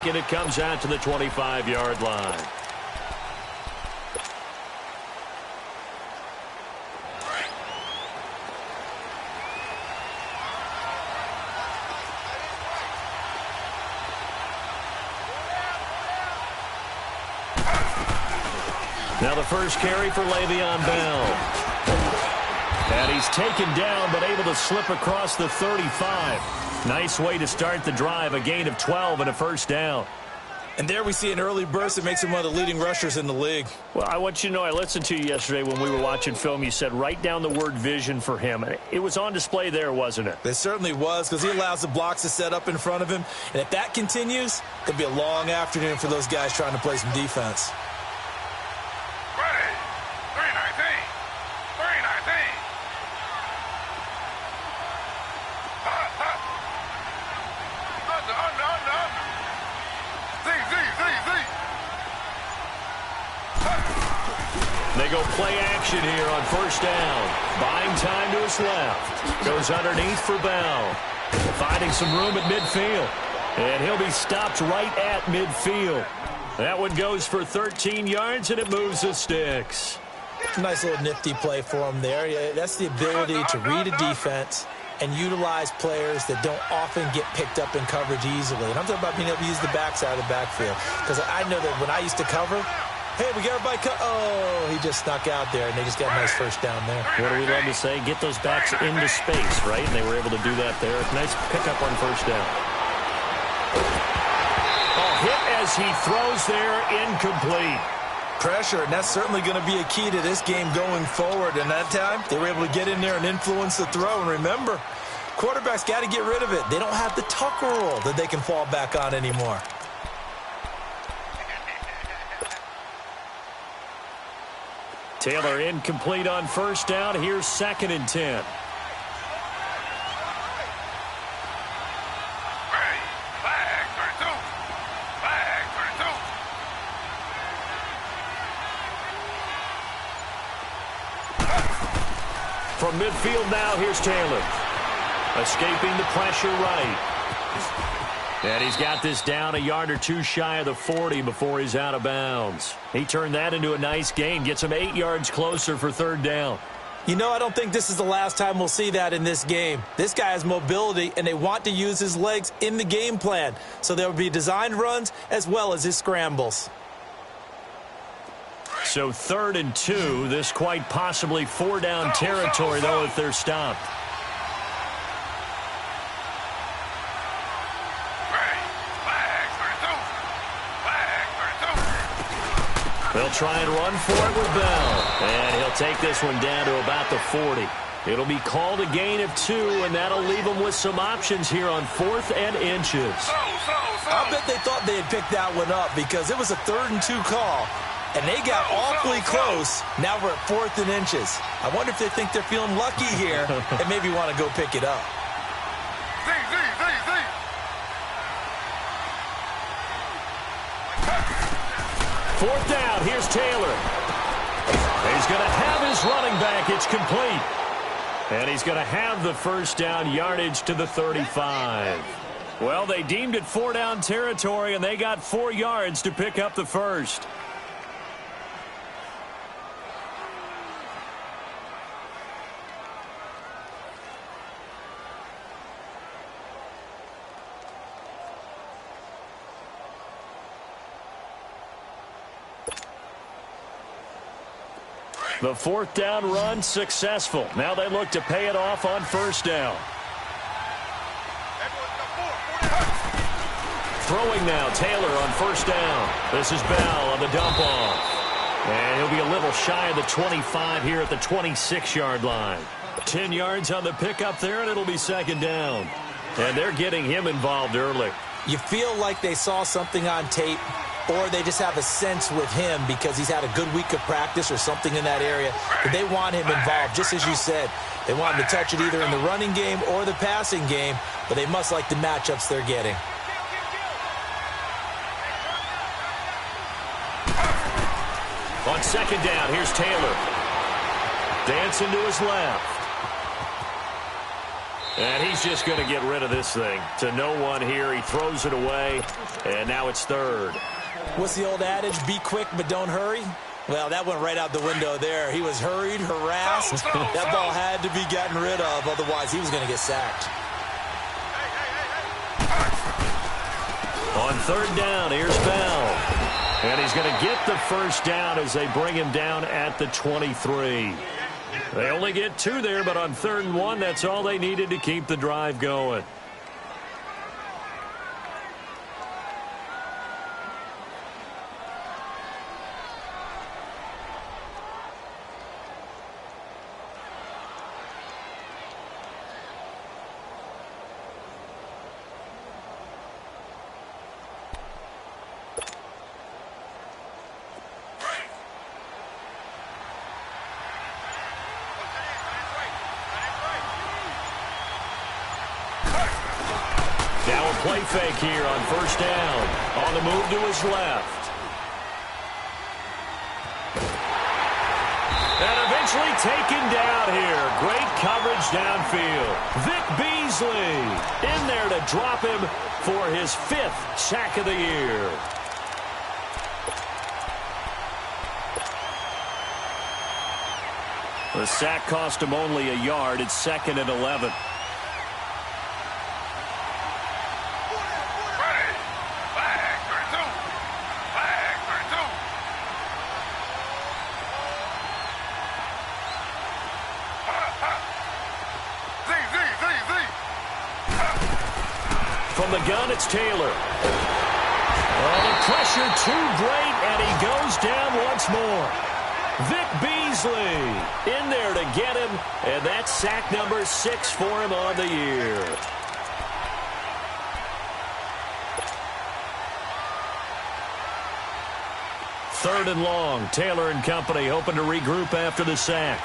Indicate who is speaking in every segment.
Speaker 1: And it comes out to the 25-yard line. Now the first carry for Le'Veon Bell. And he's taken down, but able to slip across the 35. Nice way to start the drive, a gain of 12 and a first down.
Speaker 2: And there we see an early burst that makes him one of the leading rushers in the league.
Speaker 1: Well, I want you to know, I listened to you yesterday when we were watching film. You said write down the word vision for him. It was on display there, wasn't it?
Speaker 2: It certainly was, because he allows the blocks to set up in front of him. And if that continues, it could be a long afternoon for those guys trying to play some defense.
Speaker 1: They go play action here on first down. Buying time to his left. Goes underneath for Bell. Finding some room at midfield. And he'll be stopped right at midfield. That one goes for 13 yards, and it moves the sticks.
Speaker 2: Nice little nifty play for him there. Yeah, that's the ability to read a defense and utilize players that don't often get picked up in coverage easily. And I'm talking about being able to use the backside of the backfield. Because I know that when I used to cover, hey, we got everybody oh, he just snuck out there, and they just got a nice first down there.
Speaker 1: What do we love to say? Get those backs into space, right? And they were able to do that there. Nice pickup on first down. Oh, hit as he throws there, incomplete.
Speaker 2: Pressure, and that's certainly going to be a key to this game going forward. And that time, they were able to get in there and influence the throw. And remember, quarterbacks got to get rid of it. They don't have the Tucker rule that they can fall back on anymore.
Speaker 1: Taylor incomplete on first down. Here's 2nd and 10. From midfield now, here's Taylor. Escaping the pressure right. And he's got this down a yard or two shy of the 40 before he's out of bounds. He turned that into a nice gain. Gets him 8 yards closer for third down.
Speaker 2: You know, I don't think this is the last time we'll see that in this game. This guy has mobility, and they want to use his legs in the game plan. So there will be designed runs as well as his scrambles.
Speaker 1: So 3rd and 2. This quite possibly 4-down territory, though, if they're stopped. They'll try and run for it with Bell. And he'll take this one down to about the 40. It'll be called a gain of 2, and that'll leave them with some options here on 4th and inches.
Speaker 2: I bet they thought they had picked that one up because it was a 3rd and 2 call. And they got awfully close. Now we're at 4th and inches. I wonder if they think they're feeling lucky here and maybe want to go pick it up.
Speaker 1: Fourth down, here's Taylor. He's going to have his running back. It's complete. And he's going to have the first down yardage to the 35. Well, they deemed it 4-down territory, and they got 4 yards to pick up the first. The 4th down run successful. Now they look to pay it off on first down. Throwing now, Taylor on first down. This is Bell on the dump off. And he'll be a little shy of the 25 here at the 26-yard line. 10 yards on the pickup there, and it'll be 2nd down. And they're getting him involved early.
Speaker 2: You feel like they saw something on tape, or they just have a sense with him because he's had a good week of practice or something in that area. But they want him involved, just as you said. They want him to touch it either in the running game or the passing game, but they must like the matchups they're getting.
Speaker 1: On 2nd down, here's Taylor. Dancing to his left. And he's just going to get rid of this thing. To no one here. He throws it away, and now it's third.
Speaker 2: What's the old adage? Be quick, but don't hurry. Well, that went right out the window there. He was hurried, harassed. That ball had to be gotten rid of. Otherwise, he was going to get sacked.
Speaker 1: On third down, here's Bell. And he's going to get the first down as they bring him down at the 23. They only get 2 there, but on 3rd and 1, that's all they needed to keep the drive going. Play fake here on first down. On the move to his left. And eventually taken down here. Great coverage downfield. Vic Beasley in there to drop him for his 5th sack of the year. The sack cost him only a yard. It's 2nd and 11. From the gun, it's Taylor. Oh, the pressure too great, and he goes down once more. Vic Beasley in there to get him, and that's sack number 6 for him on the year. Third and long. Taylor and company hoping to regroup after the sack.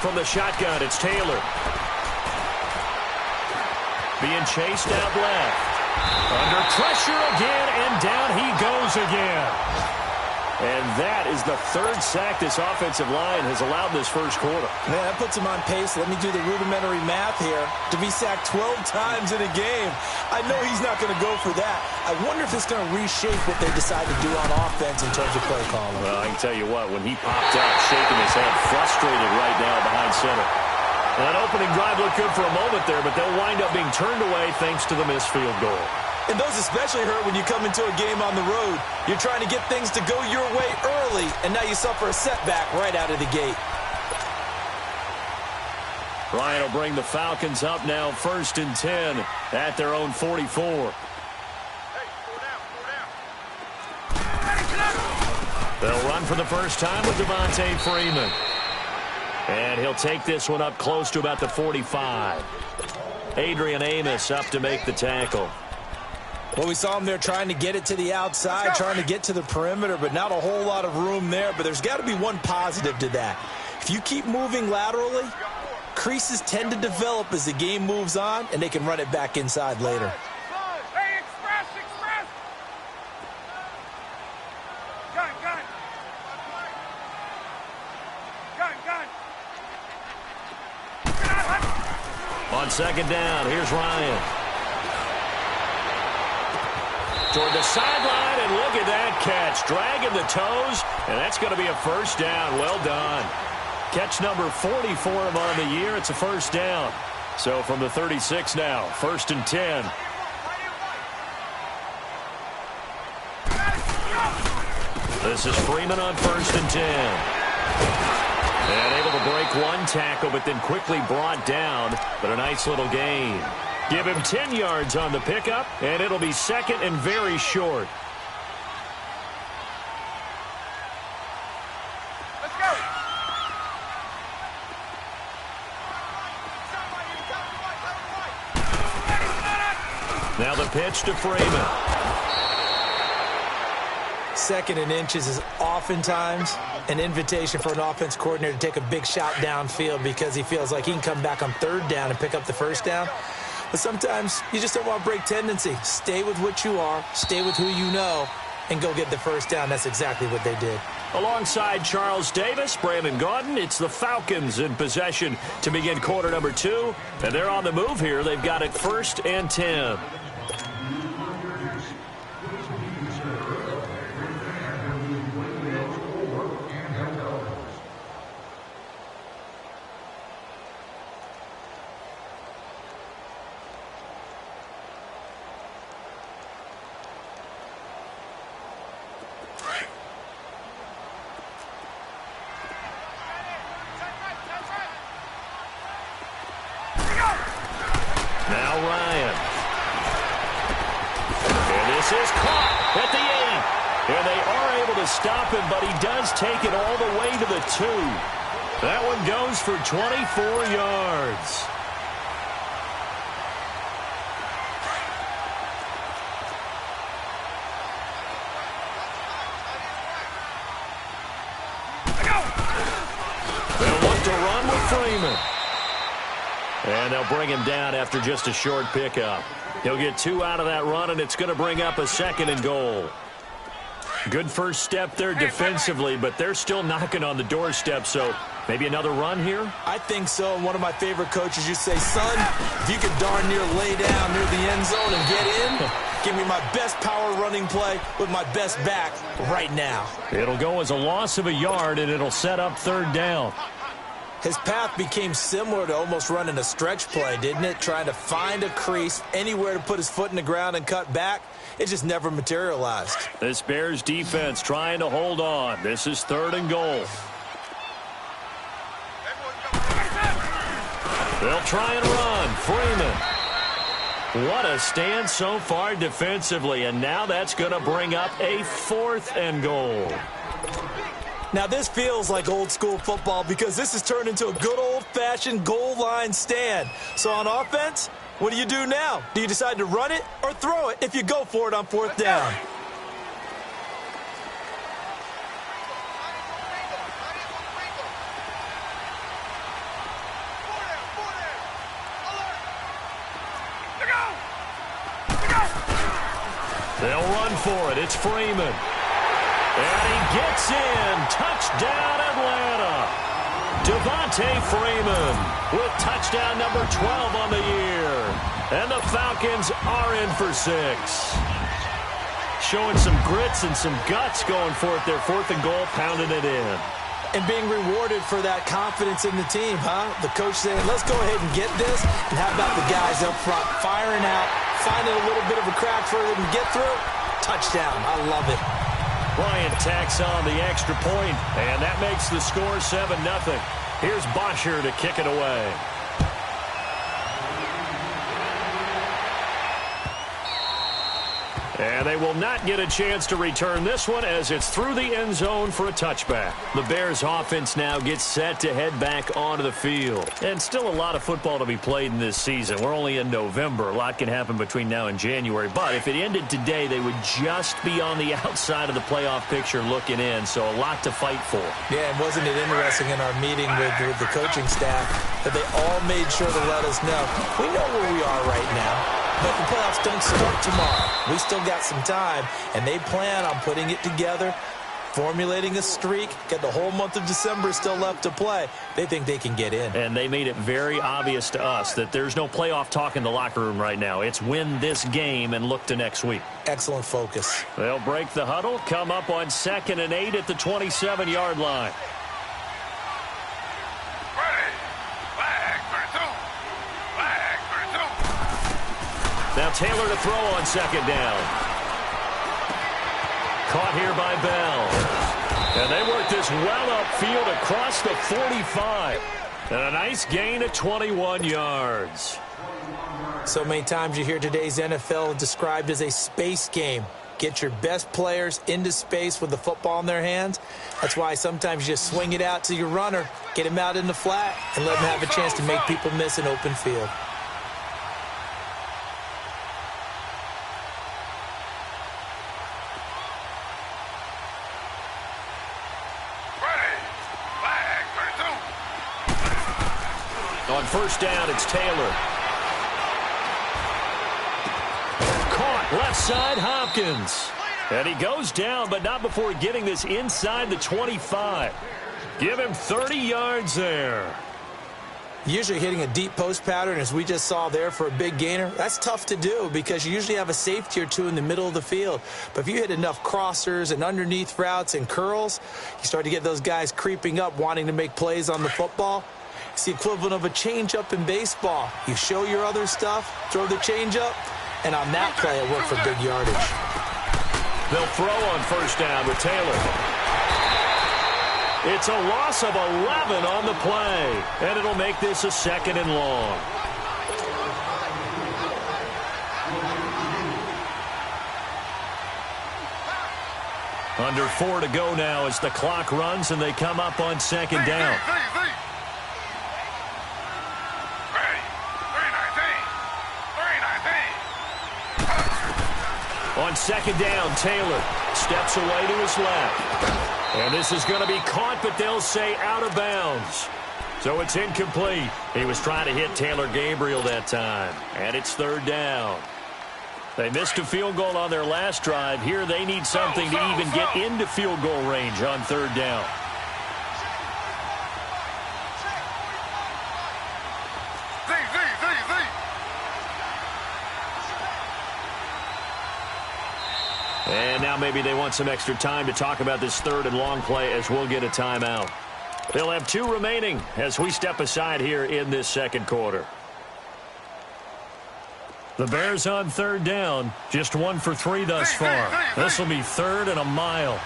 Speaker 1: From the shotgun, it's Taylor. Being chased out left. Under pressure again, and down he goes again. And that is the 3rd sack this offensive line has allowed this first quarter.
Speaker 2: Man, that puts him on pace. Let me do the rudimentary math here. To be sacked 12 times in a game. I know he's not going to go for that. I wonder if it's going to reshape what they decide to do on offense in terms of play calling.
Speaker 1: Well, I can tell you what, when he popped out, shaking his head, frustrated right now behind center. That opening drive looked good for a moment there, but they'll wind up being turned away thanks to the missed field goal.
Speaker 2: And those especially hurt when you come into a game on the road. You're trying to get things to go your way early, and now you suffer a setback right out of the gate.
Speaker 1: Ryan will bring the Falcons up now 1st and 10 at their own 44. They'll run for the first time with Devontae Freeman. And he'll take this one up close to about the 45. Adrian Amos up to make the tackle.
Speaker 2: Well, we saw him there trying to get it to the outside, trying to get to the perimeter, but not a whole lot of room there. But there's got to be one positive to that. If you keep moving laterally, creases tend to develop as the game moves on, and they can run it back inside later.
Speaker 3: Hey, express! Gun!
Speaker 1: On 2nd down, here's Ryan. Toward the sideline, and look at that catch. Dragging the toes, and that's going to be a first down. Well done. Catch number 40 for him on the year. It's a first down. So from the 36 now, 1st and 10. This is Freeman on 1st and 10. And able to break one tackle, but then quickly brought down. But a nice little gain. Give him 10 yards on the pickup, and it'll be 2nd and very short.
Speaker 3: Let's go!
Speaker 1: Now the pitch to Freeman.
Speaker 2: second and inches is oftentimes an invitation for an offense coordinator to take a big shot downfield because he feels like he can come back on third down and pick up the first down. But sometimes you just don't want to break tendency. Stay with what you are, stay with who you know, and go get the first down. That's exactly what they did.
Speaker 1: Alongside Charles Davis, Brandon Gaudin, it's the Falcons in possession to begin quarter number 2. And they're on the move here. They've got it 1st and 10. Now Ryan. And this is caught at the 8. And they are able to stop him, but he does take it all the way to the 2. That one goes for 24 yards. They'll look to run with Freeman. And they'll bring him down after just a short pickup. He'll get 2 out of that run, and it's going to bring up a 2nd and goal. Good first step there defensively, but they're still knocking on the doorstep, so maybe another run here?
Speaker 2: I think so. And one of my favorite coaches used to say, son, if you could darn near lay down near the end zone and get in, give me my best power running play with my best back right now.
Speaker 1: It'll go as a loss of a yard, and it'll set up 3rd down.
Speaker 2: His path became similar to almost running a stretch play, didn't it? Trying to find a crease, anywhere to put his foot in the ground and cut back. It just never materialized.
Speaker 1: This Bears defense trying to hold on. This is 3rd and goal. They'll try and run. Freeman. What a stand so far defensively, and now that's going to bring up a 4th and goal.
Speaker 2: Now, this feels like old-school football because this has turned into a good old-fashioned goal line stand. So on offense, what do you do now? Do you decide to run it or throw it if you go for it on 4th down?
Speaker 1: They'll run for it. It's Freeman. And he gets in. Touchdown, Atlanta. Devontae Freeman with touchdown number 12 on the year. And the Falcons are in for 6. Showing some grits and some guts going for it. Their 4th and goal, pounding it in.
Speaker 2: And being rewarded for that confidence in the team, huh? The coach saying, let's go ahead and get this. And how about the guys up front firing out, finding a little bit of a crack for them to get through? Touchdown. I love it.
Speaker 1: Bryant tacks on the extra point, and that makes the score 7-0. Here's Bosher to kick it away. And they will not get a chance to return this one as it's through the end zone for a touchback. The Bears offense now gets set to head back onto the field. And still a lot of football to be played in this season. We're only in November. A lot can happen between now and January. But if it ended today, they would just be on the outside of the playoff picture looking in. So a lot to fight for.
Speaker 2: Yeah, and wasn't it interesting in our meeting with the coaching staff that they all made sure to let us know, we know where we are right now. But the playoffs don't start tomorrow. We still got some time, and they plan on putting it together, formulating a streak, got the whole month of December still left to play. They think they can get in.
Speaker 1: And they made it very obvious to us that there's no playoff talk in the locker room right now. It's win this game and look to next week.
Speaker 2: Excellent focus.
Speaker 1: They'll break the huddle, come up on 2nd and 8 at the 27-yard line. Now Taylor to throw on 2nd down. Caught here by Bell. And they work this well upfield across the 45. And a nice gain of 21 yards.
Speaker 2: So many times you hear today's NFL described as a space game. Get your best players into space with the football in their hands. That's why sometimes you just swing it out to your runner, get him out in the flat, and let him have a chance to make people miss an open field.
Speaker 1: On first down, it's Taylor. Caught left side, Hopkins. And he goes down, but not before getting this inside the 25. Give him 30 yards there.
Speaker 2: Usually hitting a deep post pattern, as we just saw there for a big gainer, that's tough to do because you usually have a safety or two in the middle of the field. But if you hit enough crossers and underneath routes and curls, you start to get those guys creeping up, wanting to make plays on the football. It's the equivalent of a change-up in baseball. You show your other stuff, throw the change-up, and on that play, it worked for big yardage.
Speaker 1: They'll throw on first down with Taylor. It's a loss of 11 on the play, and it'll make this a 2nd and long. Under 4 to go now as the clock runs, and they come up on 2nd down. On 2nd down, Taylor steps away to his left. And this is going to be caught, but they'll say out of bounds. So it's incomplete. He was trying to hit Taylor Gabriel that time. And it's 3rd down. They missed a field goal on their last drive. Here they need something to even get into field goal range on 3rd down. And now maybe they want some extra time to talk about this 3rd and long play as we'll get a timeout. They'll have 2 remaining as we step aside here in this 2nd quarter. The Bears on 3rd down, just 1 for 3 thus far. This will be 3rd and a mile.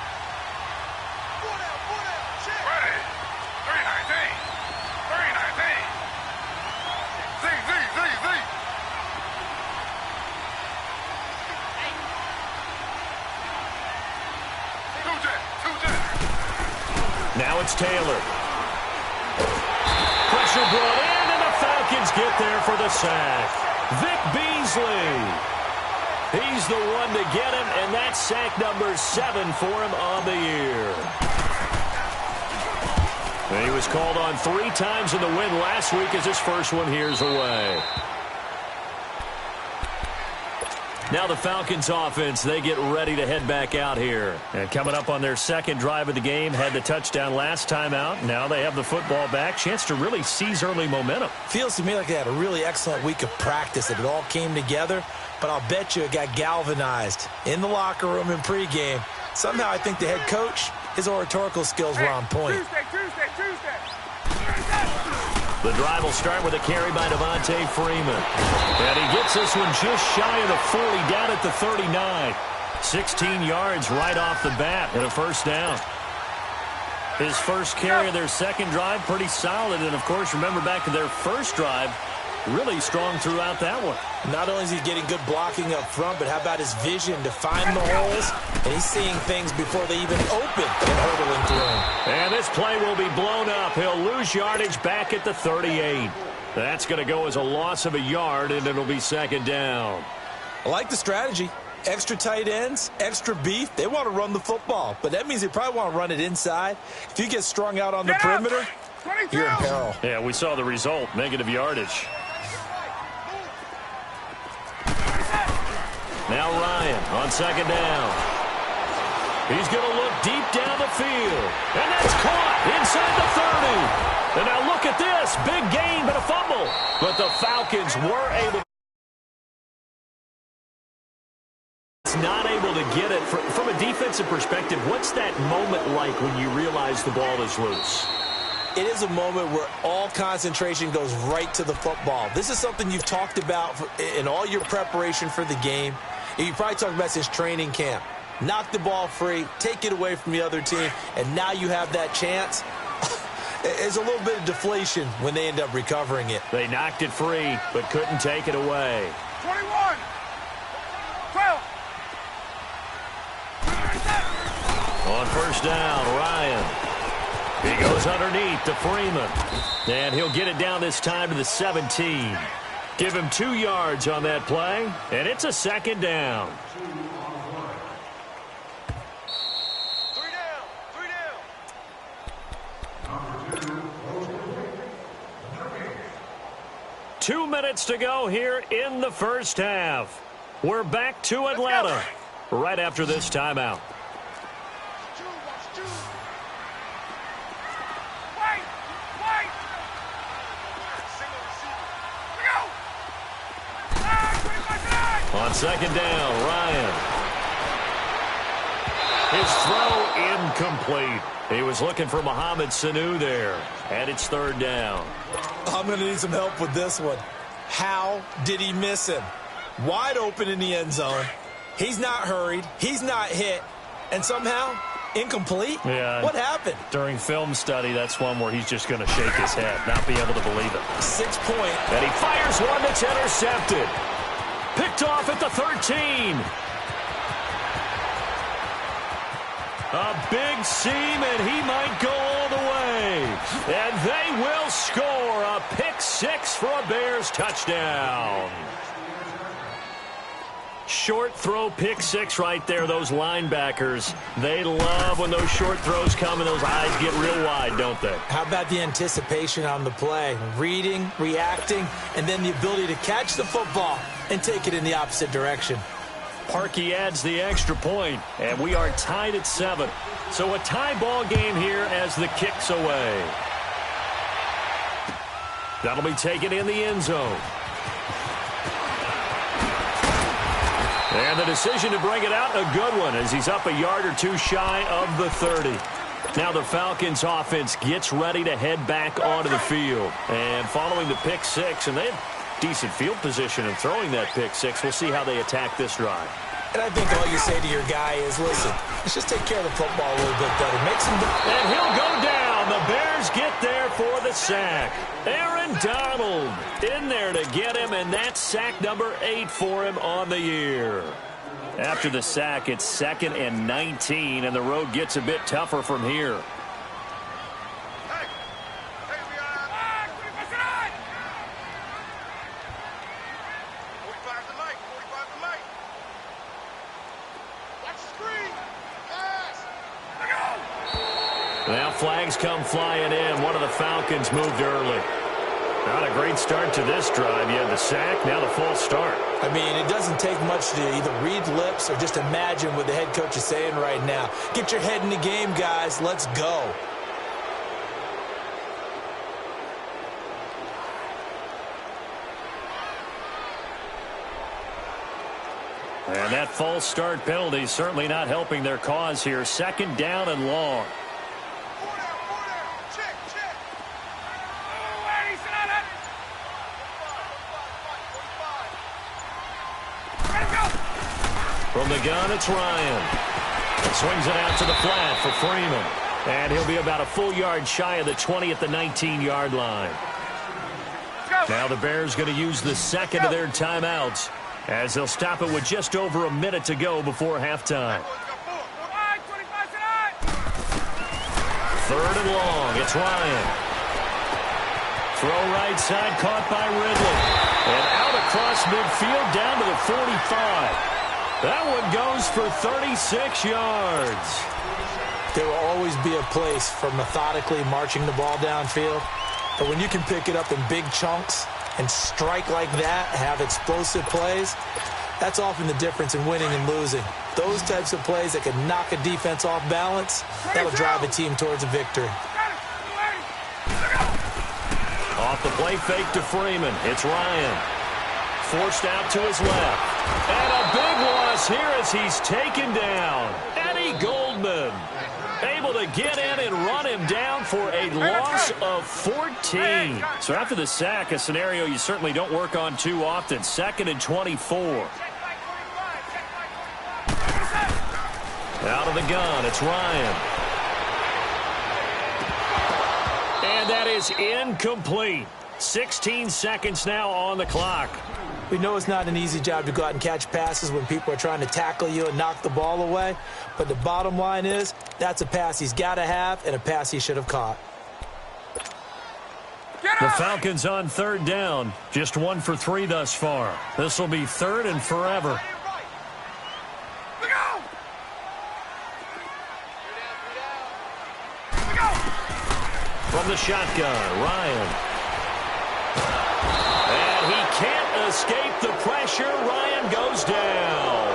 Speaker 1: Now it's Taylor. Pressure brought in, and the Falcons get there for the sack. Vic Beasley. He's the one to get him, and that's sack number 7 for him on the year. And he was called on 3 times in the win last week as his first one here's away. Now the Falcons offense, they get ready to head back out here. And coming up on their 2nd drive of the game, had the touchdown last time out. Now they have the football back. Chance to really seize early momentum.
Speaker 2: Feels to me like they had a really excellent week of practice. It all came together, but I'll bet you it got galvanized in the locker room in pregame. Somehow I think the head coach, his oratorical skills were on point.
Speaker 3: Tuesday.
Speaker 1: The drive will start with a carry by Devontae Freeman. And he gets this one just shy of the 40, down at the 39. 16 yards right off the bat and a first down. His first carry of their 2nd drive, pretty solid. And, of course, remember back to their first drive, really strong throughout that one.
Speaker 2: Not only is he getting good blocking up front, but how about his vision to find the holes? And he's seeing things before they even open and hurdling through him.
Speaker 1: And this play will be blown up. He'll lose yardage back at the 38. That's going to go as a loss of a yard, and it'll be 2nd down.
Speaker 2: I like the strategy. Extra tight ends, extra beef. They want to run the football, but that means they probably want to run it inside. If you get strung out on the perimeter, you're in peril.
Speaker 1: Yeah, we saw the result, negative yardage. Now Ryan on 2nd down. He's going to look deep down the field. And that's caught inside the 30. And now look at this. Big gain, but a fumble. But the Falcons were able not able to get it. From a defensive perspective, what's that moment like when you realize the ball is loose?
Speaker 2: It is a moment where all concentration goes right to the football. This is something you've talked about in all your preparation for the game. You probably talked about since training camp. Knock the ball free, take it away from the other team, and now you have that chance. There's a little bit of deflation when they end up recovering it.
Speaker 1: They knocked it free, but couldn't take it away.
Speaker 3: 21, 12.
Speaker 1: On first down, Ryan. He goes underneath to Freeman. And he'll get it down this time to the 17. Give him 2 yards on that play, and it's a 2nd down.
Speaker 3: 3 down.
Speaker 1: 2 minutes to go here in the first half. We're back to Atlanta right after this timeout. On second down, Ryan. His throw incomplete. He was looking for Mohamed Sanu there, and it's third down.
Speaker 2: I'm going to need some help with this one. How did he miss him? Wide open in the end zone. He's not hurried. He's not hit. And somehow, incomplete?
Speaker 1: Yeah.
Speaker 2: What happened?
Speaker 1: During film study, that's one where he's just going to shake his head, not be able to believe it.
Speaker 2: 6 point.
Speaker 1: And he fires one that's intercepted. Picked off at the 13. A big seam, and he might go all the way. And they will score a pick six for a Bears touchdown. Short throw pick six right there. Those linebackers, they love when those short throws come and those eyes get real wide, don't they?
Speaker 2: How about the anticipation on the play? Reading, reacting, and then the ability to catch the football and take it in the opposite direction.
Speaker 1: Parkey adds the extra point, and we are tied at 7. So a tie ball game here as the kick's away. That'll be taken in the end zone. And the decision to bring it out, a good one, as he's up a yard or two shy of the 30. Now the Falcons offense gets ready to head back onto the field. And following the pick six, and they have decent field position in throwing that pick six. We'll see how they attack this drive.
Speaker 2: And I think all you say to your guy is, listen, let's just take care of the football a little bit better. Make some...
Speaker 1: And he'll go down. The Bears get there for the sack. Aaron Donald in there to get him, and that's sack number 8 for him on the year. After the sack, it's 2nd and 19, and the road gets a bit tougher from here. Now flags come flying in. One of the Falcons moved early. Not a great start to this drive. You had the sack, now the false start.
Speaker 2: I mean, it doesn't take much to either read lips or just imagine what the head coach is saying right now. Get your head in the game, guys. Let's go.
Speaker 1: And that false start penalty is certainly not helping their cause here. 2nd down and long. From the gun, it's Ryan. Swings it out to the flat for Freeman. And he'll be about a full yard shy of the 20 at the 19-yard line. Now the Bears going to use the second of their timeouts, as they'll stop it with just over a minute to go before halftime. 3rd and long. It's Ryan. Throw right side, caught by Ridley. And out across midfield, down to the 45. That one goes for 36 yards.
Speaker 2: There will always be a place for methodically marching the ball downfield. But when you can pick it up in big chunks and strike like that, have explosive plays, that's often the difference in winning and losing. Those types of plays that can knock a defense off balance, that'll drive a team towards a victory.
Speaker 1: Off the play fake to Freeman. It's Ryan. Forced out to his left. And a big loss here as he's taken down. Eddie Goldman able to get in and run him down for a loss of 14. So after the sack, a scenario you certainly don't work on too often. 2nd and 24. Out of the gun, it's Ryan. And that is incomplete. 16 seconds now on the clock.
Speaker 2: We know it's not an easy job to go out and catch passes when people are trying to tackle you and knock the ball away. But the bottom line is, that's a pass he's got to have and a pass he should have caught.
Speaker 1: The Falcons on 3rd down. Just 1 for 3 thus far. This will be 3rd and forever. From the shotgun, Ryan. And escape the pressure. Ryan goes down.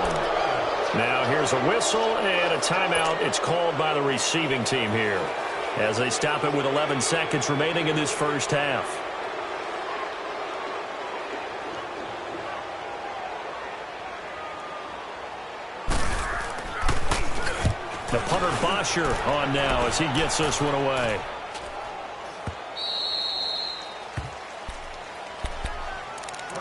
Speaker 1: Now here's a whistle and a timeout. It's called by the receiving team here as they stop it with 11 seconds remaining in this first half. The punter Bosher on now as he gets this one away.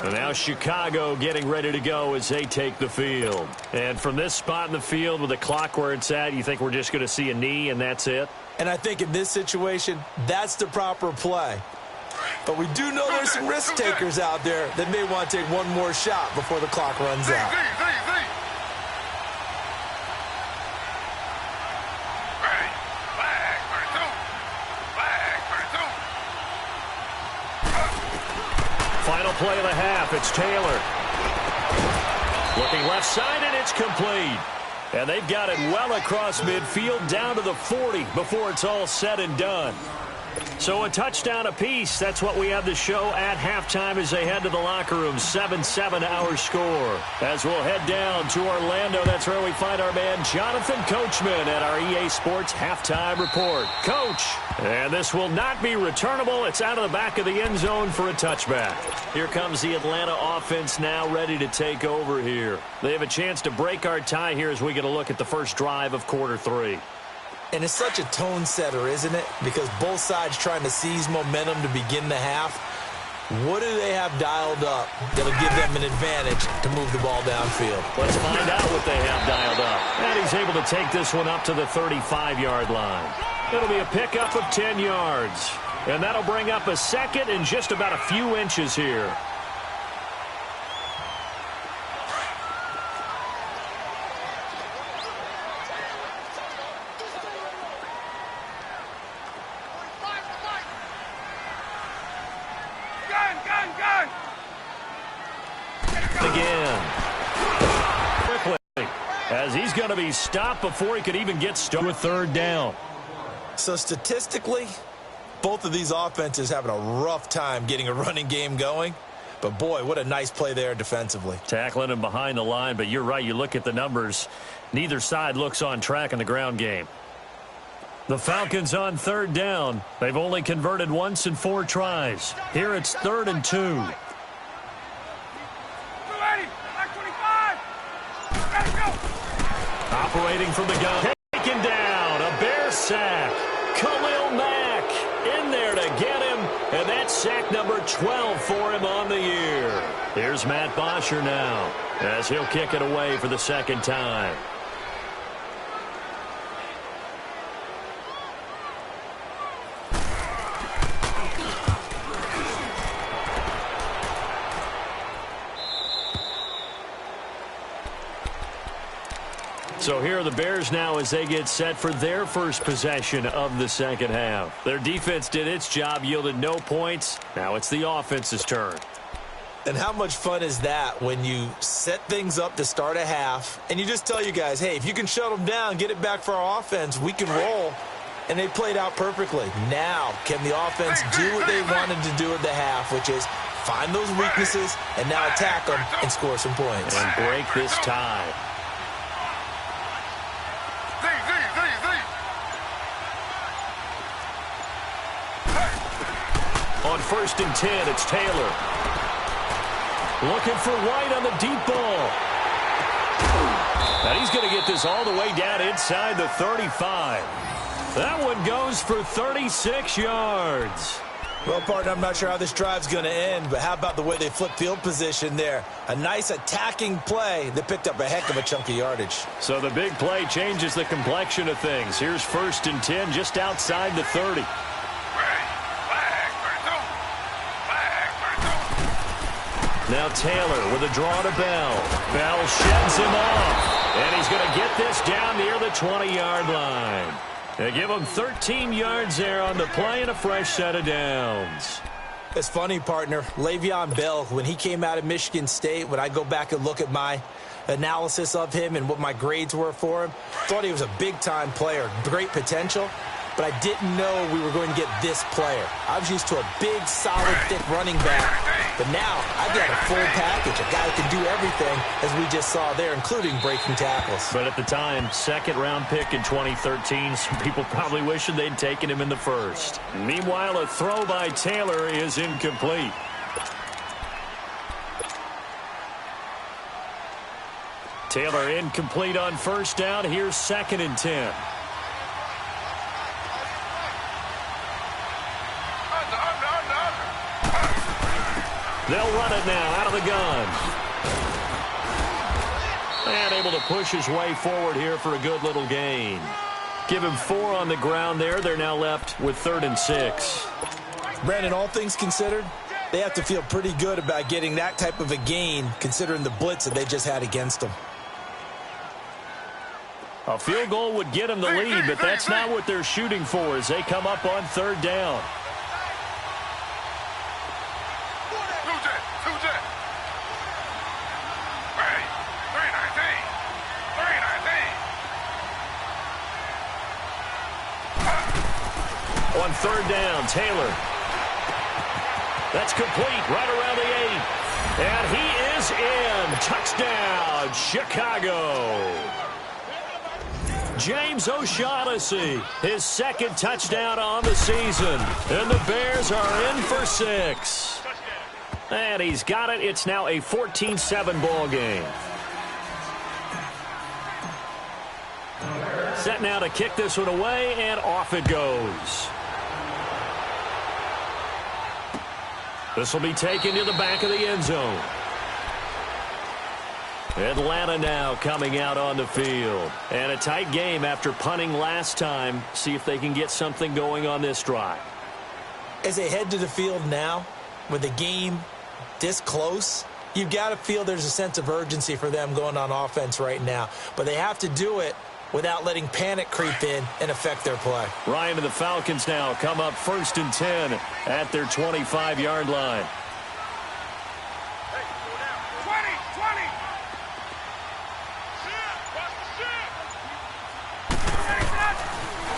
Speaker 1: And now Chicago getting ready to go as they take the field. And from this spot in the field with the clock where it's at, you think we're just going to see a knee and that's it?
Speaker 2: And I think in this situation, that's the proper play. But we do know there's some risk takers out there that may want to take one more shot before the clock runs out.
Speaker 1: Final play of the half. It's Taylor. Looking left side, and it's complete. And they've got it well across midfield down to the 40 before it's all said and done. So a touchdown apiece. That's what we have to show at halftime as they head to the locker room. 7-7 our score. As we'll head down to Orlando, that's where we find our man Jonathan Coachman at our EA Sports Halftime Report. Coach, and this will not be returnable. It's out of the back of the end zone for a touchback. Here comes the Atlanta offense now ready to take over here. They have a chance to break our tie here as we get a look at the first drive of quarter 3.
Speaker 2: And it's such a tone setter, isn't it? Because both sides trying to seize momentum to begin the half. What do they have dialed up that'll give them an advantage to move the ball downfield?
Speaker 1: Let's find out what they have dialed up. And he's able to take this one up to the 35-yard line. It'll be a pickup of 10 yards. And that'll bring up a second in just about a few inches here. As he's going to be stopped before he could even get started with third down.
Speaker 2: So statistically, both of these offenses having a rough time getting a running game going. But boy, what a nice play there defensively.
Speaker 1: Tackling him behind the line, but you're right. You look at the numbers. Neither side looks on track in the ground game. The Falcons on third down. They've only converted once in 4 tries. Here it's 3rd and 2. Operating from the gun. Taken down. A Bear sack. Khalil Mack in there to get him. And that's sack number 12 for him on the year. Here's Matt Bosher now as he'll kick it away for the second time. So here are the Bears now as they get set for their first possession of the second half. Their defense did its job, yielded no points. Now it's the offense's turn.
Speaker 2: And how much fun is that when you set things up to start a half and you just tell you guys, hey, if you can shut them down, get it back for our offense, we can roll. And they played out perfectly. Now, can the offense do what they wanted to do at the half, which is find those weaknesses and now attack them and score some points.
Speaker 1: And break this tie. On 1st and 10, it's Taylor. Looking for White on the deep ball. And he's going to get this all the way down inside the 35. That one goes for 36 yards.
Speaker 2: Well, partner, I'm not sure how this drive's going to end, but how about the way they flipped field position there? A nice attacking play that picked up a heck of a chunk of yardage.
Speaker 1: So the big play changes the complexion of things. Here's 1st and 10 just outside the 30. Now Taylor with a draw to Bell. Bell sheds him off. And he's going to get this down near the 20-yard line. They give him 13 yards there on the play and a fresh set of downs.
Speaker 2: It's funny, partner. Le'Veon Bell, when he came out of Michigan State, when I go back and look at my analysis of him and what my grades were for him, thought he was a big-time player, great potential, but I didn't know we were going to get this player. I was used to a big, solid, thick running back. But now I've got a full package, a guy who can do everything, as we just saw there, including breaking tackles.
Speaker 1: But at the time, second-round pick in 2013, some people probably wishing they'd taken him in the first. Meanwhile, a throw by Taylor is incomplete. Taylor incomplete on first down. Here's 2nd and 10. They'll run it now out of the gun. And able to push his way forward here for a good little gain. Give him 4 on the ground there. They're now left with 3rd and 6.
Speaker 2: Brandon, all things considered, they have to feel pretty good about getting that type of a gain, considering the blitz that they just had against them.
Speaker 1: A field goal would get them the lead, but that's not what they're shooting for as they come up on 3rd down. On 3rd down, Taylor. That's complete right around the 8. And he is in. Touchdown, Chicago. James O'Shaughnessy, his 2nd touchdown on the season. And the Bears are in for 6. And he's got it. It's now a 14-7 ball game. Set now to kick this one away, and off it goes. This will be taken to the back of the end zone. Atlanta now coming out on the field. And a tight game after punting last time. See if they can get something going on this drive.
Speaker 2: As they head to the field now, with the game this close, you've got to feel there's a sense of urgency for them going on offense right now. But they have to do it without letting panic creep in and affect their play.
Speaker 1: Ryan and the Falcons now come up 1st and 10 at their 25-yard line.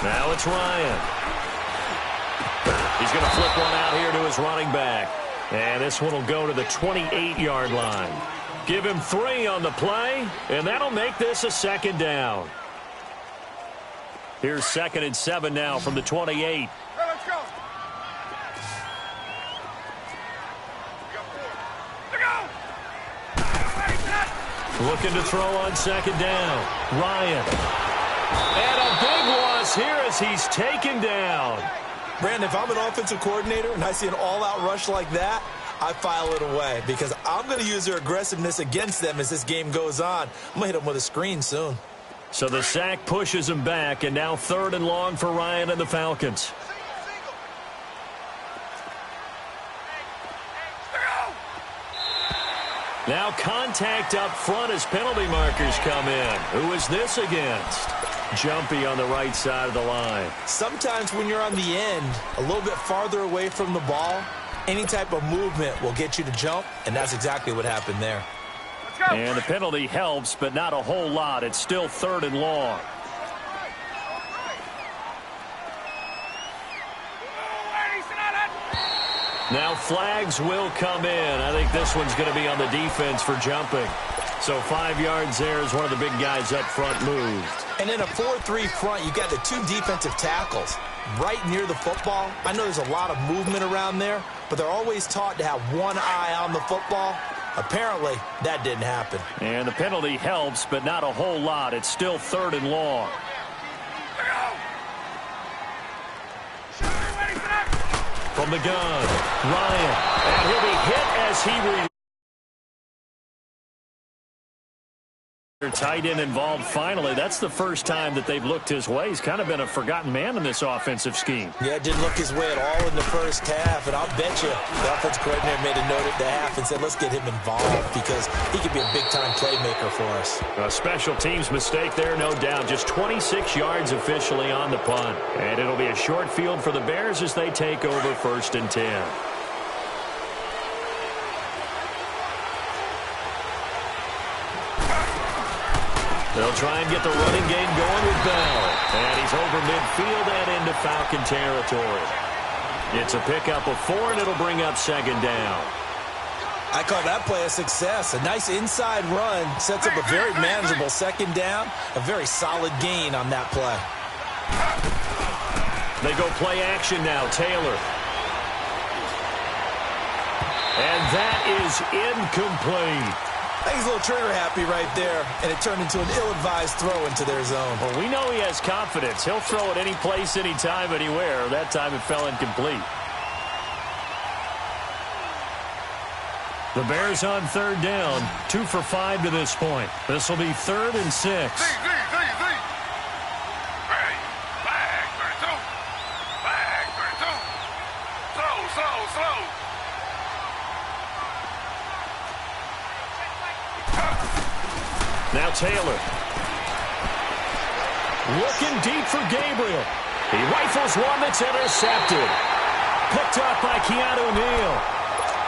Speaker 1: Now it's Ryan. He's going to flip one out here to his running back. And this one will go to the 28-yard line. Give him 3 on the play, and that'll make this a 2nd down. Here's 2nd and 7 now from the 28.
Speaker 3: Hey, let's go.
Speaker 1: Looking to throw on 2nd down. Ryan. And a big loss here as he's taken down.
Speaker 2: Brandon, if I'm an offensive coordinator and I see an all-out rush like that, I file it away because I'm going to use their aggressiveness against them as this game goes on. I'm going to hit them with a screen soon.
Speaker 1: So the sack pushes him back, and now 3rd and long for Ryan and the Falcons. Now contact up front as penalty markers come in. Who is this against? Jumpy on the right side of the line.
Speaker 2: Sometimes when you're on the end, a little bit farther away from the ball, any type of movement will get you to jump, and that's exactly what happened there.
Speaker 1: And the penalty helps, but not a whole lot. It's still 3rd and long. Now flags will come in. I think this one's going to be on the defense for jumping. So 5 yards there as one of the big guys up front moved.
Speaker 2: And in a 4-3 front, you've got the 2 defensive tackles right near the football. I know there's a lot of movement around there, but they're always taught to have one eye on the football. Apparently, that didn't happen.
Speaker 1: And the penalty helps, but not a whole lot. It's still 3rd and long. From the gun, Ryan. And he'll be hit as he tight end involved finally. That's the first time that they've looked his way. He's kind of been a forgotten man in this offensive scheme.
Speaker 2: Yeah, didn't look his way at all in the first half, and I'll bet you the offensive coordinator made a note at the half and said, let's get him involved because he could be a big-time playmaker for us.
Speaker 1: A special teams mistake there, no doubt. Just 26 yards officially on the punt. And it'll be a short field for the Bears as they take over 1st and 10. They'll try and get the running game going with Bell. And he's over midfield and into Falcon territory. It's a pickup of 4, and it'll bring up 2nd down.
Speaker 2: I call that play a success. A nice inside run sets up a very manageable second down. A very solid gain on that play.
Speaker 1: They go play action now. Taylor. And that is incomplete.
Speaker 2: I think he's a little trigger happy right there, and it turned into an ill-advised throw into their zone.
Speaker 1: Well, we know he has confidence. He'll throw it any place, anytime, anywhere. That time it fell incomplete. The Bears on third down, 2 for 5 to this point. This will be 3rd and 6. Now Taylor. Looking deep for Gabriel. He rifles one that's intercepted. Picked up by Keanu Neal.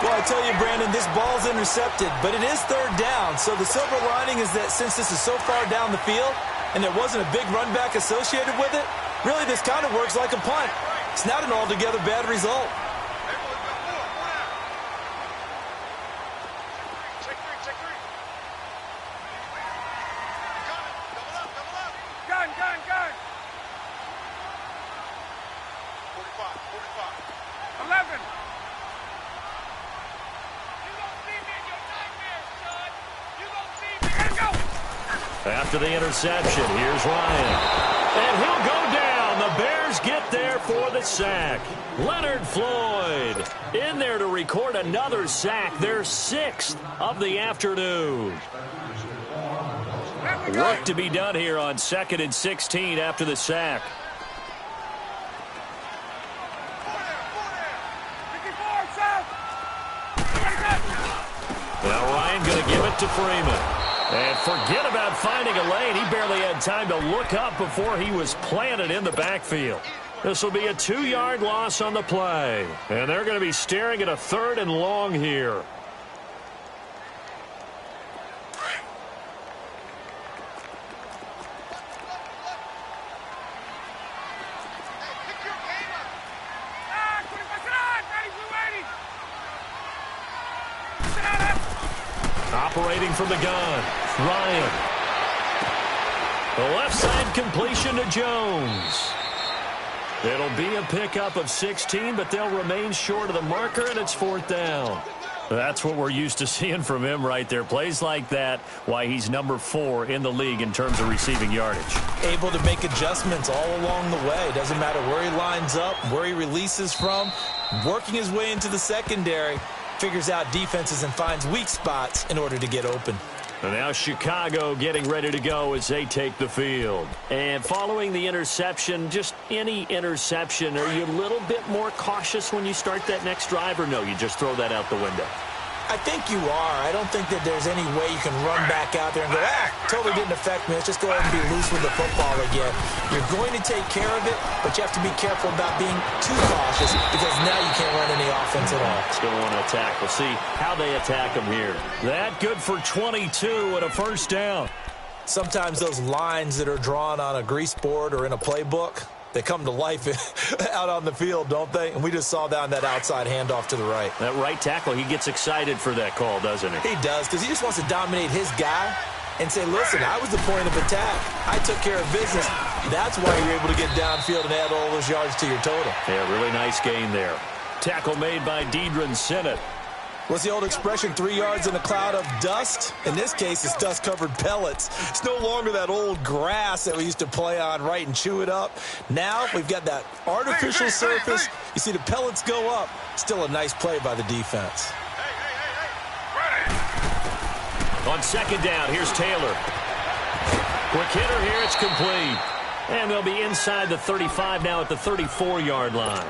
Speaker 2: Well, I tell you, Brandon, this ball's intercepted, but it is third down. So the silver lining is that since this is so far down the field and there wasn't a big run back associated with it, really this kind of works like a punt. It's not an altogether bad result.
Speaker 3: Gun. 11.
Speaker 1: After the interception, here's Ryan. And he'll go down. The Bears get there for the sack. Leonard Floyd in there to record another sack, their 6th of the afternoon. Work to be done here on 2nd and 16 after the sack. Now Ryan going to give it to Freeman. And forget about finding a lane. He barely had time to look up before he was planted in the backfield. This will be a 2-yard loss on the play. And they're going to be staring at a 3rd and long here. Operating from the gun, Ryan. The left side completion to Jones. It'll be a pickup of 16, but they'll remain short of the marker, and it's 4th down. That's what we're used to seeing from him right there. Plays like that, why he's number 4 in the league in terms of receiving yardage.
Speaker 2: Able to make adjustments all along the way. Doesn't matter where he lines up, where he releases from. Working his way into the secondary. Figures out defenses and finds weak spots in order to get open.
Speaker 1: And now Chicago getting ready to go as they take the field. And following the interception, just any interception, are you a little bit more cautious when you start that next drive, or no, you just throw that out the window?
Speaker 2: I think you are. I don't think that there's any way you can run back out there and go, totally didn't affect me. Let's just go ahead and be loose with the football again. You're going to take care of it, but you have to be careful about being too cautious because now you can't run any offense at all.
Speaker 1: Still want to attack. We'll see how they attack them here. That good for 22 and a 1st down.
Speaker 2: Sometimes those lines that are drawn on a grease board or in a playbook, they come to life out on the field, don't they? And we just saw that on that outside handoff to the right.
Speaker 1: That right tackle, he gets excited for that call, doesn't he?
Speaker 2: He does, because he just wants to dominate his guy and say, listen, I was the point of attack. I took care of business. That's why you're able to get downfield and add all those yards to your total.
Speaker 1: Yeah, really nice gain there. Tackle made by Deidre Sinnott.
Speaker 2: What's the old expression, 3 yards in a cloud of dust? In this case, it's dust-covered pellets. It's no longer that old grass that we used to play on, right, and chew it up. Now we've got that artificial surface. You see the pellets go up. Still a nice play by the defense.
Speaker 1: On 2nd down, here's Taylor. Quick hitter here, it's complete. And they'll be inside the 35 now at the 34-yard line.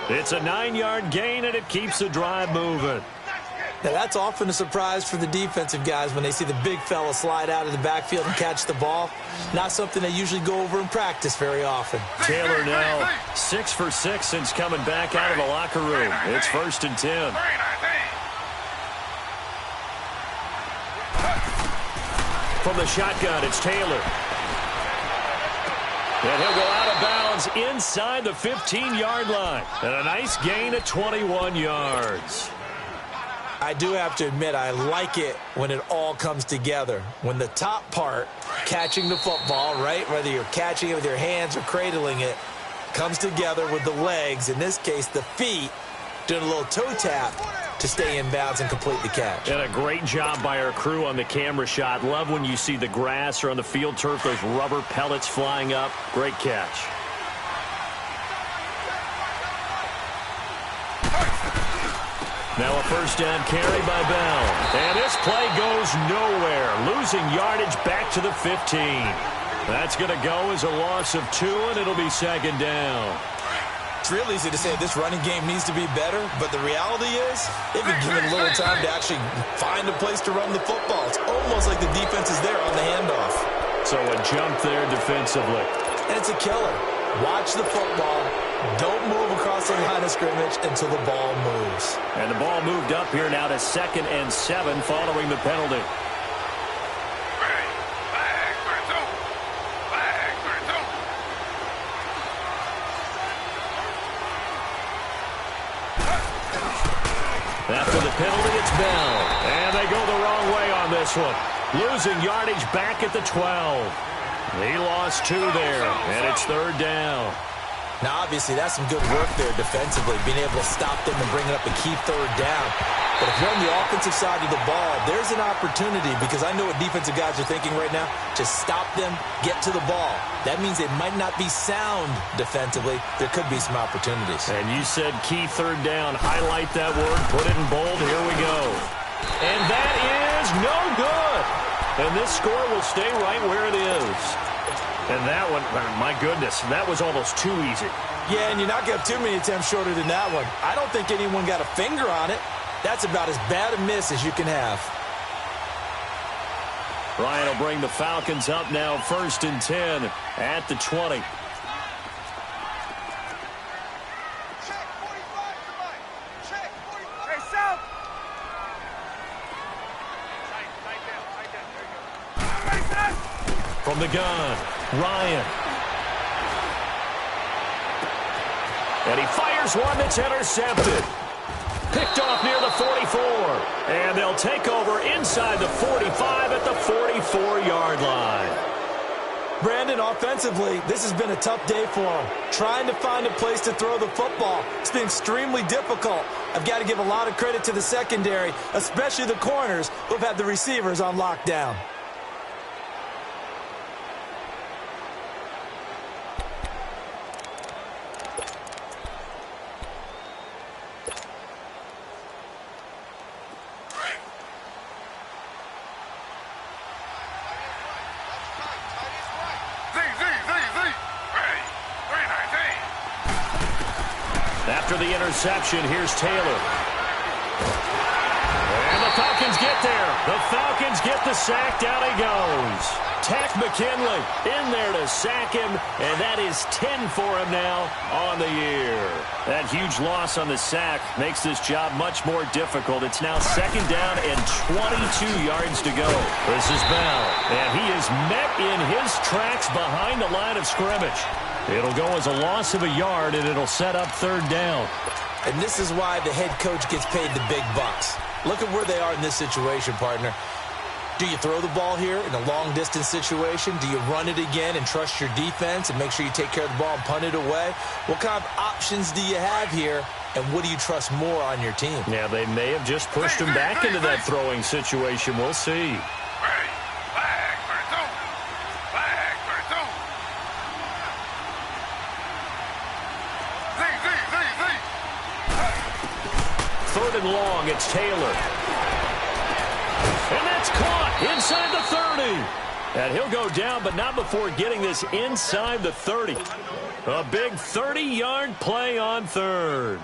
Speaker 1: It's a 9-yard gain, and it keeps the drive moving.
Speaker 2: Now, that's often a surprise for the defensive guys when they see the big fella slide out of the backfield and catch the ball. Not something they usually go over in practice very often.
Speaker 1: Taylor now 6 for 6 since coming back out of the locker room. It's 1st and 10. From the shotgun, it's Taylor. And he'll go out of bounds inside the 15-yard line. And a nice gain at 21 yards.
Speaker 2: I do have to admit, I like it when it all comes together. When the top part, catching the football, right, whether you're catching it with your hands or cradling it, comes together with the legs, in this case the feet, doing a little toe tap to stay in bounds and complete the catch.
Speaker 1: And a great job by our crew on the camera shot. Love when you see the grass or on the field turf, those rubber pellets flying up. Great catch. Now a first down carry by Bell. And this play goes nowhere. Losing yardage back to the 15. That's going to go as a loss of 2, and it'll be second down.
Speaker 2: It's real easy to say this running game needs to be better, but the reality is they've been given a little time to actually find a place to run the football. It's almost like the defense is there on the handoff.
Speaker 1: So a jump there defensively.
Speaker 2: And it's a killer. Watch the football. Don't move across the line of scrimmage until the ball moves.
Speaker 1: And the ball moved up here now to 2nd and 7 following the penalty. After the penalty, it's Bell. And they go the wrong way on this one. Losing yardage back at the 12. He lost 2 there, and it's 3rd down.
Speaker 2: Now, obviously, that's some good work there defensively, being able to stop them and bring it up a key 3rd down. But if you're on the offensive side of the ball, there's an opportunity, because I know what defensive guys are thinking right now, to stop them, get to the ball. That means they might not be sound defensively. There could be some opportunities.
Speaker 1: And you said key 3rd down. Highlight that word. Put it in bold. Here we go. And that is no good. And this score will stay right where it is. And that one, my goodness, that was almost too easy.
Speaker 2: Yeah, and you're not going to have too many attempts shorter than that one. I don't think anyone got a finger on it. That's about as bad a miss as you can have.
Speaker 1: Ryan will bring the Falcons up now, 1st and 10 at the 20.
Speaker 3: Check 45 tonight. Check 45. Hey, South. Tight down. There you go.
Speaker 1: From the gun, Ryan. And he fires one that's intercepted. Picked off near the 44. And they'll take over inside the 45 at the 44-yard line.
Speaker 2: Brandon, offensively, this has been a tough day for him. Trying to find a place to throw the football. It's been extremely difficult. I've got to give a lot of credit to the secondary, especially the corners who've had the receivers on lockdown.
Speaker 1: After the interception, here's Taylor. And the Falcons get there. The Falcons get the sack. Down he goes. Tack McKinley in there to sack him, and that is 10 for him now on the year. That huge loss on the sack makes this job much more difficult. It's now 2nd down and 22 yards to go. This is Bell, and he is met in his tracks behind the line of scrimmage. It'll go as a loss of a yard, and it'll set up 3rd down.
Speaker 2: And this is why the head coach gets paid the big bucks. Look at where they are in this situation, partner. Do you throw the ball here in a long-distance situation? Do you run it again and trust your defense and make sure you take care of the ball and punt it away? What kind of options do you have here, and what do you trust more on your team?
Speaker 1: Yeah, they may have just pushed him back into that throwing situation. We'll see. Third and long, it's Taylor. And that's caught inside the 30. And he'll go down, but not before getting this inside the 30. A big 30-yard play on 3rd.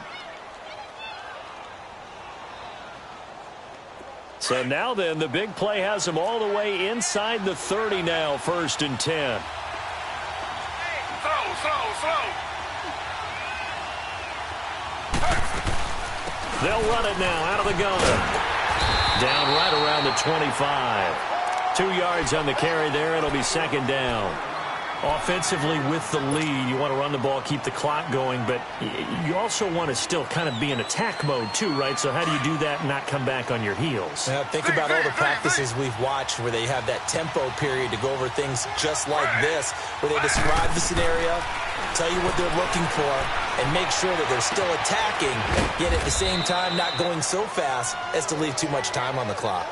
Speaker 1: So now then, the big play has him all the way inside the 30 now, 1st and 10.
Speaker 3: Slow.
Speaker 1: They'll run it now out of the gun. Down right around the 25. 2 yards on the carry there. It'll be 2nd down. Offensively with the lead, you want to run the ball, keep the clock going, but you also want to still kind of be in attack mode too, right? So how do you do that and not come back on your heels?
Speaker 2: Yeah, think about all the practices we've watched where they have that tempo period to go over things just like this, where they describe the scenario, tell you what they're looking for, and make sure that they're still attacking, yet at the same time not going so fast as to leave too much time on the clock.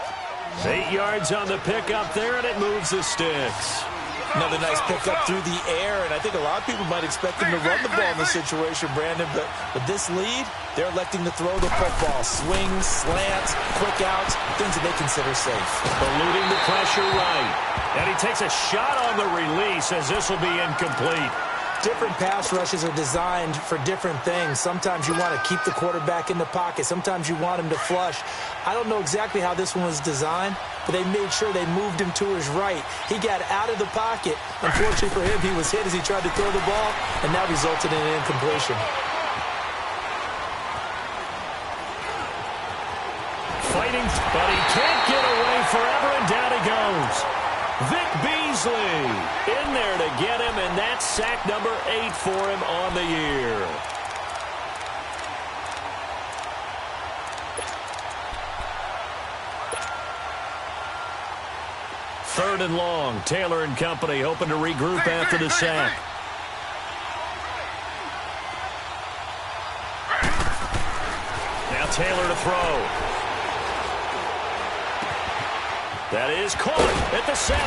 Speaker 1: 8 yards on the pickup there, and it moves the sticks.
Speaker 2: Another nice pickup through the air, and I think a lot of people might expect them to run the ball in this situation, Brandon, but with this lead, they're electing to throw the football. Swings, slants, quick outs, things that they consider safe.
Speaker 1: Eluding the pressure right. And he takes a shot on the release as this will be incomplete.
Speaker 2: Different pass rushes are designed for different things. Sometimes you want to keep the quarterback in the pocket. Sometimes you want him to flush. I don't know exactly how this one was designed, but they made sure they moved him to his right. He got out of the pocket. Unfortunately for him, he was hit as he tried to throw the ball, and that resulted in an incompletion.
Speaker 1: Fighting, but he can't get away forever, and down he goes. Vic Beasley in there to get him, and that's sack number 8 for him on the year. Third and long. Taylor and company hoping to regroup after the sack. Now Taylor to throw. That is caught at the 7.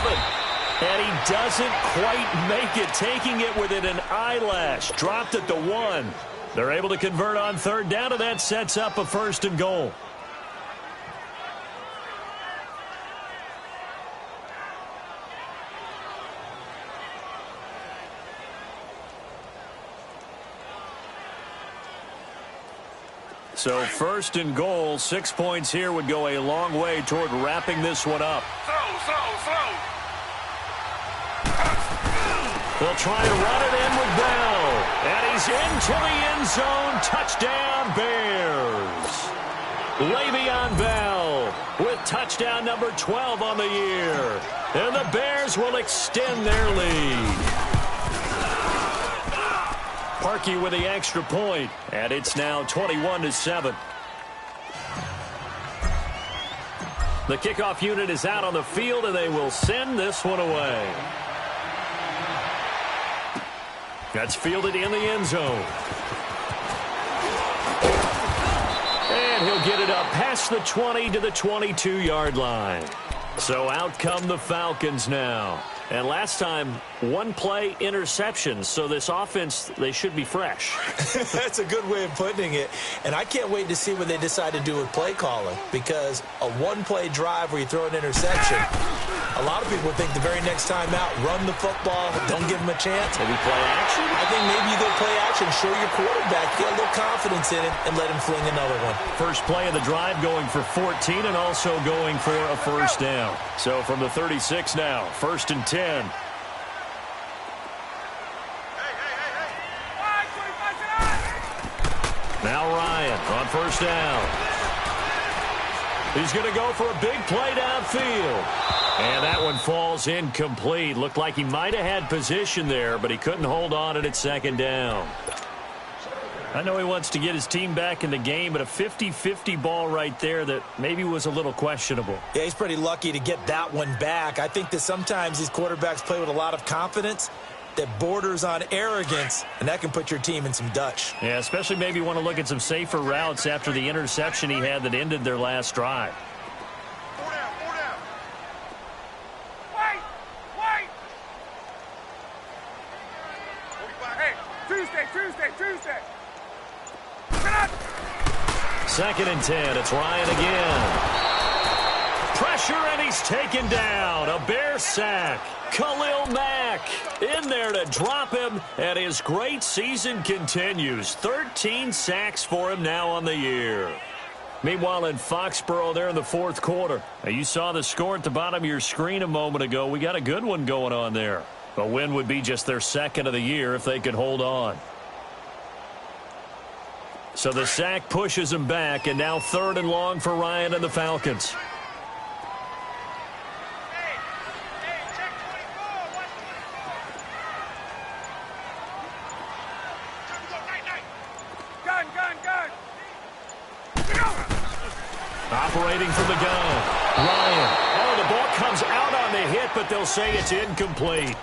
Speaker 1: And he doesn't quite make it, taking it within an eyelash. Dropped at the 1. They're able to convert on third down, and that sets up a 1st and goal. So 1st and goal, 6 points here would go a long way toward wrapping this one up. They'll try to run it in with Bell. And he's into the end zone. Touchdown, Bears. Le'Veon Bell with touchdown number 12 on the year. And the Bears will extend their lead. Parkey with the extra point, and it's now 21-7. The kickoff unit is out on the field, and they will send this one away. That's fielded in the end zone. And he'll get it up past the 20 to the 22-yard line. So out come the Falcons now. And last time, one play interception. So this offense, they should be fresh.
Speaker 2: That's a good way of putting it. And I can't wait to see what they decide to do with play calling. Because a one-play drive where you throw an interception, a lot of people think the very next time out, run the football, don't give them a chance.
Speaker 1: Maybe play action?
Speaker 2: I think maybe you go play action, show your quarterback, get a little confidence in him, and let him fling another one.
Speaker 1: First play of the drive going for 14 and also going for a 1st down. So from the 36 now, 1st and 10. Now Ryan on 1st down. He's going to go for a big play downfield. And that one falls incomplete. Looked like he might have had position there, but he couldn't hold on it at 2nd down. I know he wants to get his team back in the game, but a 50-50 ball right there that maybe was a little questionable.
Speaker 2: Yeah, he's pretty lucky to get that one back. I think that sometimes these quarterbacks play with a lot of confidence that borders on arrogance, and that can put your team in some Dutch.
Speaker 1: Yeah, especially maybe want to look at some safer routes after the interception he had that ended their last drive.
Speaker 3: Tuesday.
Speaker 1: 2nd and 10. It's Ryan again. Pressure, and he's taken down. A Bear sack. Khalil Mack in there to drop him, and his great season continues. 13 sacks for him now on the year. Meanwhile, in Foxborough, there in the 4th quarter. Now, you saw the score at the bottom of your screen a moment ago. We got a good one going on there. A win would be just their 2nd of the year if they could hold on. So the sack pushes him back, and now 3rd and long for Ryan and the Falcons. operating from the gun. Ryan. Oh, the ball comes out on the hit, but they'll say it's incomplete.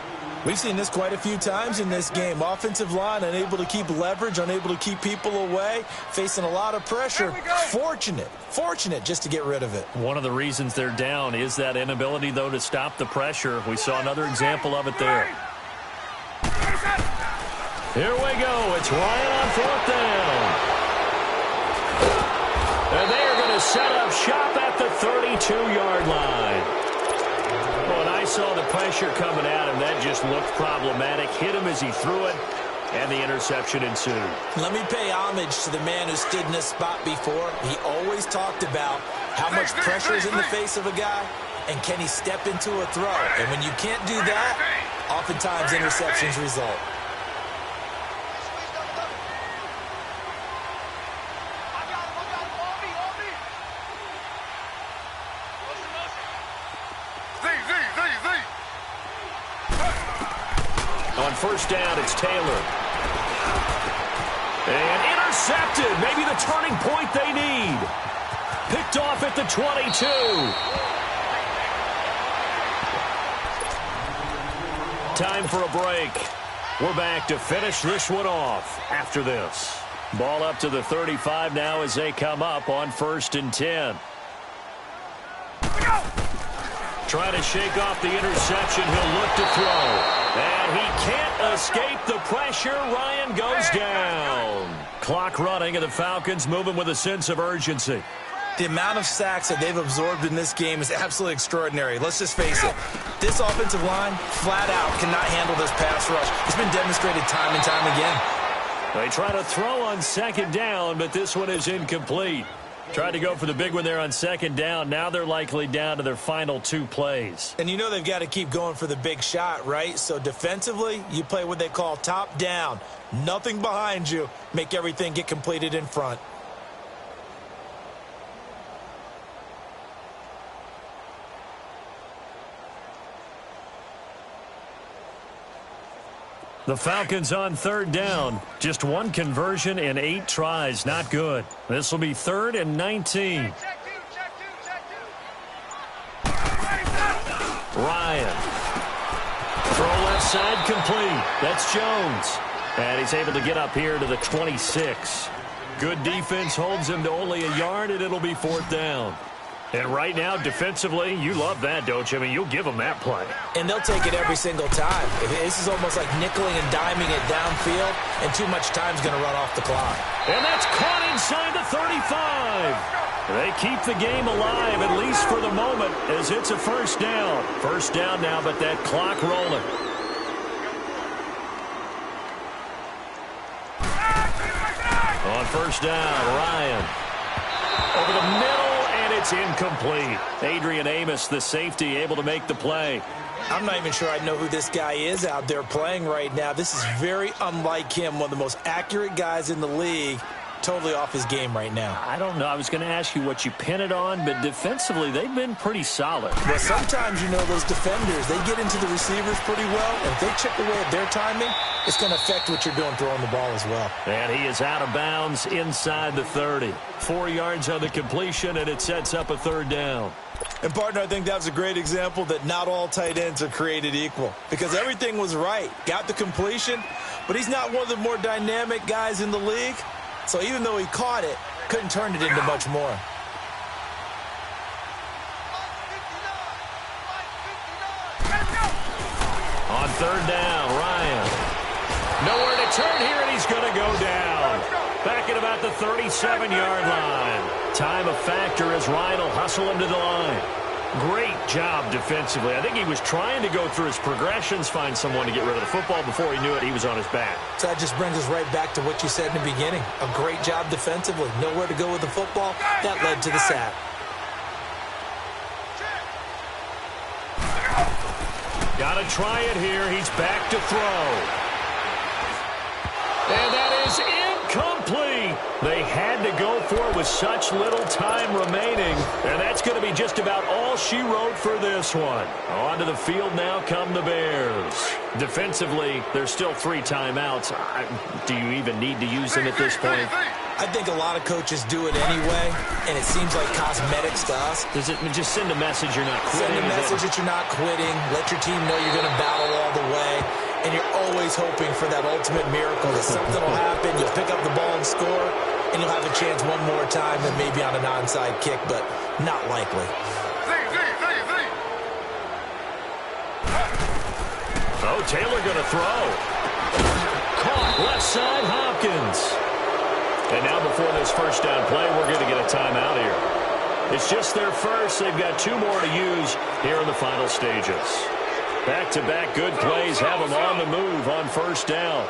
Speaker 2: We've seen this quite a few times in this game. Offensive line unable to keep leverage, unable to keep people away, facing a lot of pressure. Fortunate just to get rid of it.
Speaker 1: One of the reasons they're down is that inability, though, to stop the pressure. We saw another example of it there. Here we go. It's Ryan on 4th down. And they are going to set up shop at the 32-yard line. When I saw the pressure coming at him, that just looked problematic. Hit him as he threw it, and the interception ensued.
Speaker 2: Let me pay homage to the man who stood in this spot before. He always talked about how much pressure is in the face of a guy, and can he step into a throw. And when you can't do that, oftentimes interceptions result.
Speaker 1: On 1st down, it's Taylor. And intercepted. Maybe the turning point they need. Picked off at the 22. Time for a break. We're back to finish this one off after this. Ball up to the 35 now as they come up on 1st and 10. Trying to shake off the interception. He'll look to throw. And he can't escape the pressure. Ryan goes down. Clock running, and the Falcons moving with a sense of urgency.
Speaker 2: The amount of sacks that they've absorbed in this game is absolutely extraordinary. Let's just face it. This offensive line, flat out, cannot handle this pass rush. It's been demonstrated time and time again.
Speaker 1: They try to throw on 2nd down, but this one is incomplete. Tried to go for the big one there on 2nd down. Now they're likely down to their final 2 plays.
Speaker 2: And you know they've got to keep going for the big shot, right? So defensively, you play what they call top down. Nothing behind you. Make everything get completed in front.
Speaker 1: The Falcons on 3rd down. Just 1 conversion in 8 tries. Not good. This will be 3rd and 19. Ryan. Throw left side complete. That's Jones. And he's able to get up here to the 26. Good defense holds him to only a yard, and it'll be 4th down. And right now, defensively, you love that, don't you? I mean, you'll give them that play.
Speaker 2: And they'll take it every single time. This is almost like nickeling and diming it downfield, and too much time's going to run off the clock.
Speaker 1: And that's caught inside the 35. They keep the game alive, at least for the moment, as it's a 1st down. 1st down now, but that clock rolling. On 1st down, Ryan. Over the middle. It's incomplete. Adrian Amos, the safety, able to make the play.
Speaker 2: I'm not even sure I know who this guy is out there playing right now. This is very unlike him, one of the most accurate guys in the league. Totally off his game right now.
Speaker 1: I don't know. I was going to ask you what you pin it on, but defensively, they've been pretty solid.
Speaker 2: Well, sometimes, you know, those defenders, they get into the receivers pretty well, and if they chip away at their timing, it's going to affect what you're doing throwing the ball as well.
Speaker 1: And he is out of bounds inside the 30. 4 yards on the completion, and it sets up a 3rd down.
Speaker 2: And, partner, I think that was a great example that not all tight ends are created equal, because everything was right. Got the completion, but he's not one of the more dynamic guys in the league. So even though he caught it, couldn't turn it into much more.
Speaker 1: On 3rd down, Ryan. Nowhere to turn here, and he's going to go down. Back at about the 37-yard line. Time a factor as Ryan will hustle him to the line. Great job defensively. I think he was trying to go through his progressions, find someone to get rid of the football. Before he knew it, he was on his back.
Speaker 2: So that just brings us right back to what you said in the beginning. A great job defensively. Nowhere to go with the football. That led to the sack.
Speaker 1: Got to try it here. He's back to throw. And that is incomplete. They had to go for it with such little time remaining. And that's going to be just about all she wrote for this one. Onto the field now come the Bears. Defensively, there's still 3 timeouts. Do you even need to use them at this point?
Speaker 2: I think a lot of coaches do it anyway, and it seems like cosmetics to us.
Speaker 1: Does it just send a message you're not quitting?
Speaker 2: Send a message that you're not quitting. Let your team know you're going to battle all the way. And you're always hoping for that ultimate miracle that something will happen, you'll pick up the ball and score, and you'll have a chance one more time and maybe on an onside kick, but not likely.
Speaker 1: Oh, Taylor going to throw. Caught left side, Hopkins. And now before this first down play, we're going to get a timeout here. It's just their first. They've got 2 more to use here in the final stages. Back-to-back good plays have them on the move on first down.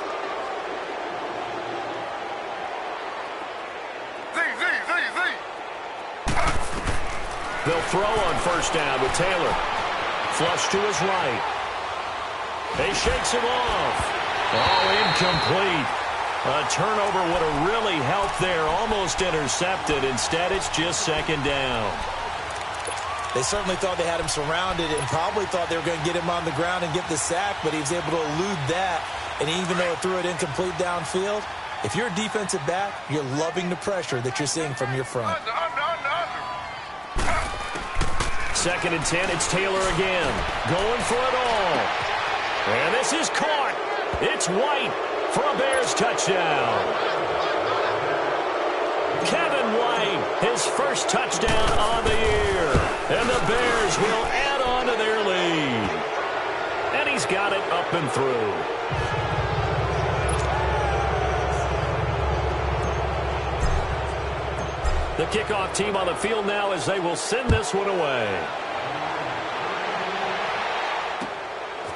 Speaker 1: They'll throw on first down with Taylor. Flush to his right. He shakes him off. Oh, incomplete. A turnover would have really helped there. Almost intercepted. Instead, it's just second down.
Speaker 2: They certainly thought they had him surrounded and probably thought they were going to get him on the ground and get the sack, but he was able to elude that. And even though it threw it incomplete downfield, if you're a defensive back, you're loving the pressure that you're seeing from your front.
Speaker 1: Second and 10, it's Taylor again. Going for it all. And this is caught. It's White for a Bears touchdown. Kevin White, his first touchdown on the year. And the Bears will add on to their lead. And he's got it up and through. The kickoff team on the field now as they will send this one away.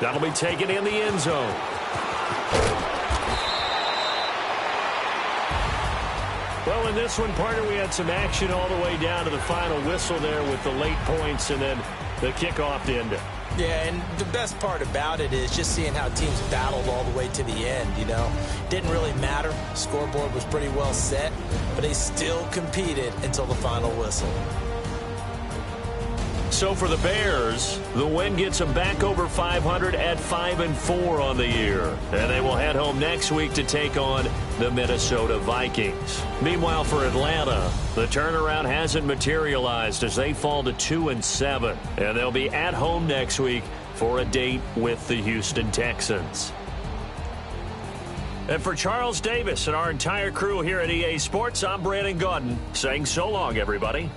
Speaker 1: That'll be taken in the end zone. Well, in this one, partner, we had some action all the way down to the final whistle there with the late points and then the kickoff to end it.
Speaker 2: Yeah, and the best part about it is just seeing how teams battled all the way to the end, you know. Didn't really matter. Scoreboard was pretty well set, but they still competed until the final whistle.
Speaker 1: So for the Bears, the win gets them back over 500 at 5-4 on the year. And they will head home next week to take on the Minnesota Vikings. Meanwhile, for Atlanta, the turnaround hasn't materialized as they fall to 2-7. And they'll be at home next week for a date with the Houston Texans. And for Charles Davis and our entire crew here at EA Sports, I'm Brandon Gaudin saying so long, everybody.